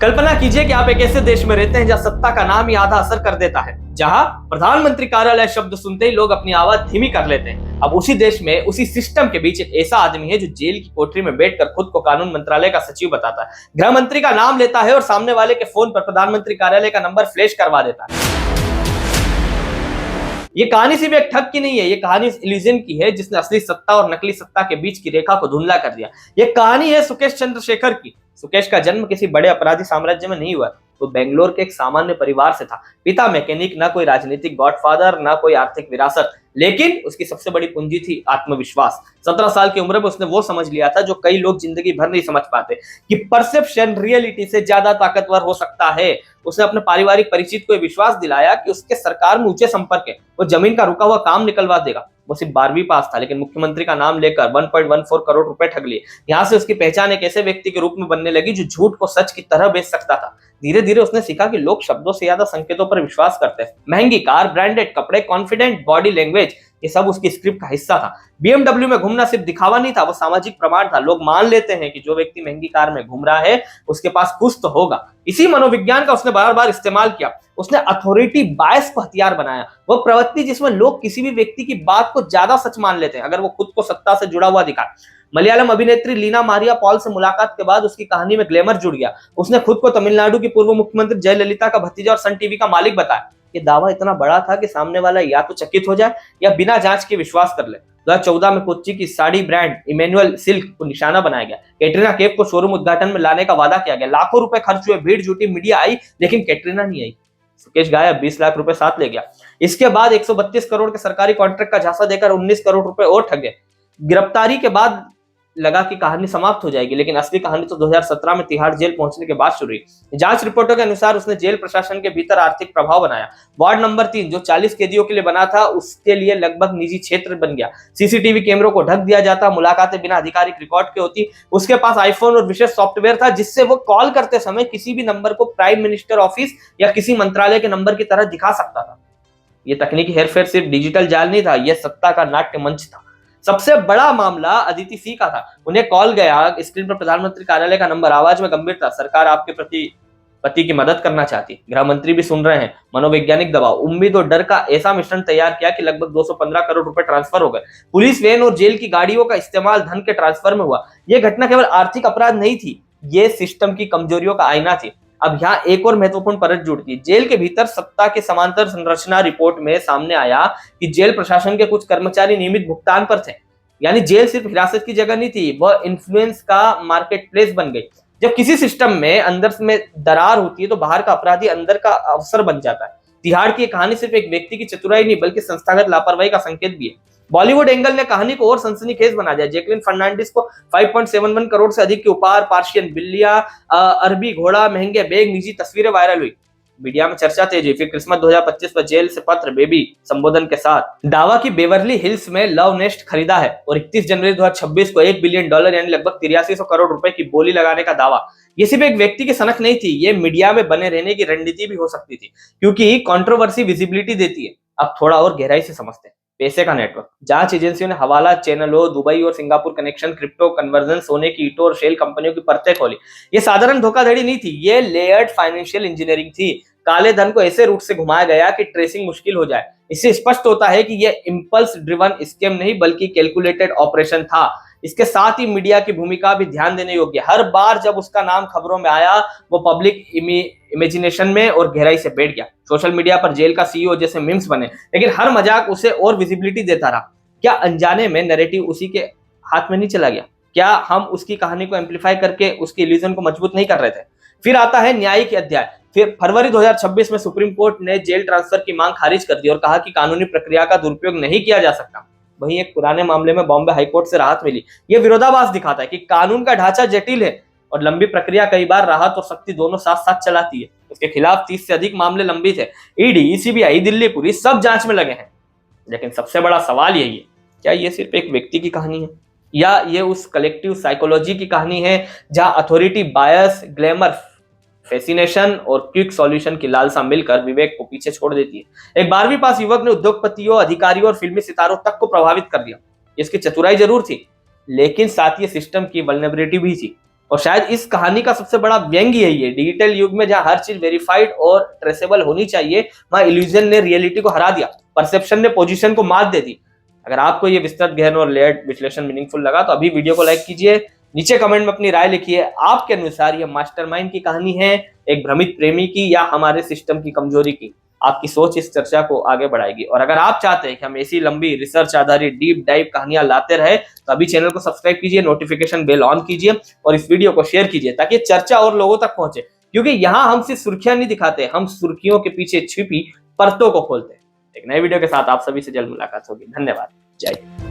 कल्पना कीजिए कि आप एक ऐसे देश में रहते हैं जहां सत्ता का नाम ही आधा असर कर देता है, जहां प्रधानमंत्री कार्यालय शब्द सुनते ही लोग अपनी आवाज धीमी कर लेते हैं। अब उसी देश में उसी सिस्टम के बीच एक ऐसा आदमी है जो जेल की कोठरी में बैठकर खुद को कानून मंत्रालय का सचिव बताता है, गृह मंत्री का नाम लेता है और सामने वाले के फोन पर प्रधानमंत्री कार्यालय का नंबर फ्लैश करवा देता है। ये कहानी सिर्फ एक ठग की नहीं है, ये कहानी इल्यूजन की है जिसने असली सत्ता और नकली सत्ता के बीच की रेखा को धुंधला कर दिया। ये कहानी है सुकेश चंद्रशेखर की। सुकेश का जन्म किसी बड़े अपराधी साम्राज्य में नहीं हुआ, वो बेंगलोर के एक सामान्य परिवार से था। पिता मैकेनिक, ना कोई राजनीतिक गॉडफादर, ना कोई आर्थिक विरासत, लेकिन उसकी सबसे बड़ी पूंजी थी आत्मविश्वास। 17 साल की उम्र में उसने वो समझ लिया था जो कई लोग जिंदगी भर नहीं समझ पाते, कि परसेप्शन रियलिटी से ज्यादा ताकतवर हो सकता है। उसने अपने पारिवारिक परिचित को विश्वास दिलाया कि उसके सरकार में ऊंचे संपर्क है, वो जमीन का रुका हुआ काम निकलवा देगा। वो सिर्फ 12वीं पास था, लेकिन मुख्यमंत्री का नाम लेकर 1.14 करोड़ रुपए ठग लिए। यहाँ से उसकी पहचान एक ऐसे व्यक्ति के रूप में बनने लगी जो झूठ को सच की तरह बेच सकता था। धीरे धीरे उसने सीखा कि लोग शब्दों से ज्यादा संकेतों पर विश्वास करते हैं। महंगी कार, ब्रांडेड कपड़े, कॉन्फिडेंट बॉडी लैंग्वेज, ये सब उसकी स्क्रिप्ट का हिस्सा था। BMW में घूमना सिर्फ दिखावा नहीं था, वो सामाजिक प्रमाण था। लोग मान लेते हैं कि जो व्यक्ति महंगी कार में घूम रहा है उसके पास कुछ तो होगा। इसी मनोविज्ञान का उसने बार बार इस्तेमाल किया। उसने अथॉरिटी बायस को हथियार बनाया, वो प्रवृत्ति जिसमें लोग किसी भी व्यक्ति की बात को ज्यादा सच मान लेते हैं अगर वो खुद को सत्ता से जुड़ा हुआ दिखाए। मलयालम अभिनेत्री लीना मारिया पॉल से मुलाकात के बाद उसकी कहानी में ग्लैमर जुड़ गया। उसने खुद को तमिलनाडु की पूर्व मुख्यमंत्री जयललिता का भतीजा और सन टीवी का मालिक बताया। ये दावा इतना बड़ा था कि सामने वाला या तो चकित हो जाए या बिना जांच के विश्वास कर ले। 2014 में कोच्चि की साड़ी ब्रांड इमैनुअल सिल्क को निशाना बनाया गया। कैटरीना कैफ को शोरूम उद्घाटन में लाने का वादा किया गया। लाखों रुपए खर्च हुए, भीड़ जुटी, मीडिया आई, लेकिन कैटरीना नहीं आई। सुकेश गायब, 20 लाख रुपए साथ ले गया। इसके बाद 132 करोड़ के सरकारी कॉन्ट्रैक्ट का झांसा देकर 19 करोड़ रुपए और ठग गए। गिरफ्तारी के बाद लगा कि कहानी समाप्त हो जाएगी, लेकिन असली कहानी तो 2017 में तिहाड़ जेल पहुंचने के बाद शुरू हुई। जांच रिपोर्टों के अनुसार उसने जेल प्रशासन के भीतर आर्थिक प्रभाव बनाया। वार्ड नंबर 3 जो 40 कैदियों के लिए बना था, उसके लिए लगभग निजी क्षेत्र बन गया। सीसीटीवी कैमरों को ढक दिया जाता, मुलाकातें बिना आधिकारिक रिकॉर्ड के होती। उसके पास आईफोन और विशेष सॉफ्टवेयर था जिससे वो कॉल करते समय किसी भी नंबर को प्राइम मिनिस्टर ऑफिस या किसी मंत्रालय के नंबर की तरह दिखा सकता था। यह तकनीकी हेरफेर सिर्फ डिजिटल जाल नहीं था, यह सत्ता का नाट्य मंच था। सबसे बड़ा मामला अदिति सी का था। उन्हें कॉल गया, स्क्रीन पर प्रधानमंत्री कार्यालय का नंबर, आवाज में गंभीरता, सरकार आपके पति की मदद करना चाहती। गृह मंत्री भी सुन रहे हैं। मनोवैज्ञानिक दबाव, उम्मीद और डर का ऐसा मिश्रण तैयार किया कि लगभग 215 करोड़ रुपए ट्रांसफर हो गए। पुलिस वैन और जेल की गाड़ियों का इस्तेमाल धन के ट्रांसफर में हुआ। यह घटना केवल आर्थिक अपराध नहीं थी, ये सिस्टम की कमजोरियों का आईना थी। अब यहाँ एक और महत्वपूर्ण परत जुड़ती है। जेल के भीतर सत्ता के समांतर संरचना रिपोर्ट में सामने आया कि जेल प्रशासन के कुछ कर्मचारी नियमित भुगतान पर थे। यानी जेल सिर्फ हिरासत की जगह नहीं थी, वह इन्फ्लुएंस का मार्केट प्लेस बन गई। जब किसी सिस्टम में अंदर में दरार होती है तो बाहर का अपराधी अंदर का अवसर बन जाता है। तिहाड़ की कहानी सिर्फ एक व्यक्ति की चतुराई नहीं बल्कि संस्थागत लापरवाही का संकेत भी है। बॉलीवुड एंगल ने कहानी को और सनसनीखेज बना दिया। जैकलिन फर्नांडिस को 5.71 करोड़ से अधिक के उपहार, पार्शियन बिल्लियां, अरबी घोड़ा, महंगे बैग, निजी तस्वीरें वायरल हुई। मीडिया में चर्चा तेज हुई। फिर क्रिसमस 2025 में जेल से पत्र, बेबी संबोधन के साथ दावा की बेवर्ली हिल्स में लव नेस्ट खरीदा है और 31 जनवरी 2026 को $1 बिलियन यानी लगभग 8300 करोड़ रुपए की बोली लगाने का दावा। ये सिर्फ एक व्यक्ति की सनक नहीं थी, ये मीडिया में बने रहने की रणनीति भी हो सकती थी, क्योंकि कंट्रोवर्सी विजिबिलिटी देती है। अब थोड़ा और गहराई से समझते हैं। पैसे का नेटवर्क, जांच एजेंसियों ने हवाला चैनलों, दुबई और सिंगापुर कनेक्शन, क्रिप्टो कन्वर्जन, सोने की ईंटों और शेल कंपनियों की परतें खोली। ये साधारण धोखाधड़ी नहीं थी, ये लेयर्ड फाइनेंशियल इंजीनियरिंग थी। काले धन को ऐसे रूट से घुमाया गया कि ट्रेसिंग मुश्किल हो जाए। इससे स्पष्ट होता है कि यह इंपल्स ड्रिवन स्कैम नहीं बल्कि कैलकुलेटेड ऑपरेशन था। इसके साथ ही मीडिया की भूमिका भी ध्यान देने योग्य। हर बार जब उसका नाम खबरों में आया, वो पब्लिक इमेजिनेशन में और गहराई से बैठ गया। सोशल मीडिया पर जेल का सीईओ जैसे मीम्स बने, लेकिन हर मजाक उसे और विजिबिलिटी देता रहा। क्या अनजाने में नैरेटिव उसी के हाथ में नहीं चला गया? क्या हम उसकी कहानी को एम्पलीफाई करके उसकी इल्यूजन को मजबूत नहीं कर रहे थे? फिर आता है न्यायिक अध्याय। फिर फरवरी 2026 में सुप्रीम कोर्ट ने जेल ट्रांसफर की मांग खारिज कर दी और कहा कि कानूनी प्रक्रिया का दुरुपयोग नहीं किया जा सकता। वहीं एक पुराने मामले में बॉम्बे हाईकोर्ट से राहत मिली। यह विरोधाभास दिखाता है कि कानून का ढांचा जटिल है और लंबी प्रक्रिया कई बार राहत और सख्ती दोनों साथ साथ चलाती है। उसके खिलाफ 30 से अधिक मामले लंबित है। ईडी, सीबीआई, दिल्ली पुलिस सब जांच में लगे हैं। लेकिन सबसे बड़ा सवाल यही है, क्या ये सिर्फ एक व्यक्ति की कहानी है या ये उस कलेक्टिव साइकोलॉजी की कहानी है जहां अथॉरिटी बायस, ग्लैमर, फैसिनेशन और क्विक सॉल्यूशन की लालसा मिलकर विवेक को पीछे छोड़ देती है। एक 12वीं पास युवक ने उद्योगपतियों, अधिकारियों और फिल्मी सितारों तक को प्रभावित कर दिया। इसकी चतुराई जरूर थी, लेकिन साथ ही सिस्टम की वल्नरेबिलिटी भी थी। और शायद इस कहानी का सबसे बड़ा व्यंग यही है, डिजिटल युग में जहां हर चीज वेरीफाइड और ट्रेसेबल होनी चाहिए, वहां इल्यूजन ने रियलिटी को हरा दिया, परसेप्शन ने पोजीशन को मात दे दी। अगर आपको ये विस्तृत, गहन और लेयर्ड विश्लेषण मीनिंगफुल लगा तो अभी वीडियो को लाइक कीजिए, नीचे कमेंट में अपनी राय लिखिए। आपके अनुसार ये मास्टरमाइंड की कहानी है, एक भ्रमित प्रेमी की, या हमारे सिस्टम की कमजोरी की? आपकी सोच इस चर्चा को आगे बढ़ाएगी। और अगर आप चाहते हैं कि हम ऐसी लंबी रिसर्च आधारित डीप डाइव कहानियां लाते रहे तो अभी चैनल को सब्सक्राइब कीजिए, नोटिफिकेशन बेल ऑन कीजिए और इस वीडियो को शेयर कीजिए ताकि चर्चा और लोगों तक पहुंचे, क्योंकि यहाँ हम सिर्फ सुर्खियां नहीं दिखाते, हम सुर्खियों के पीछे छिपी परतों को खोलते हैं। एक नए वीडियो के साथ आप सभी से जल्द मुलाकात होगी। धन्यवाद। जय हिंद।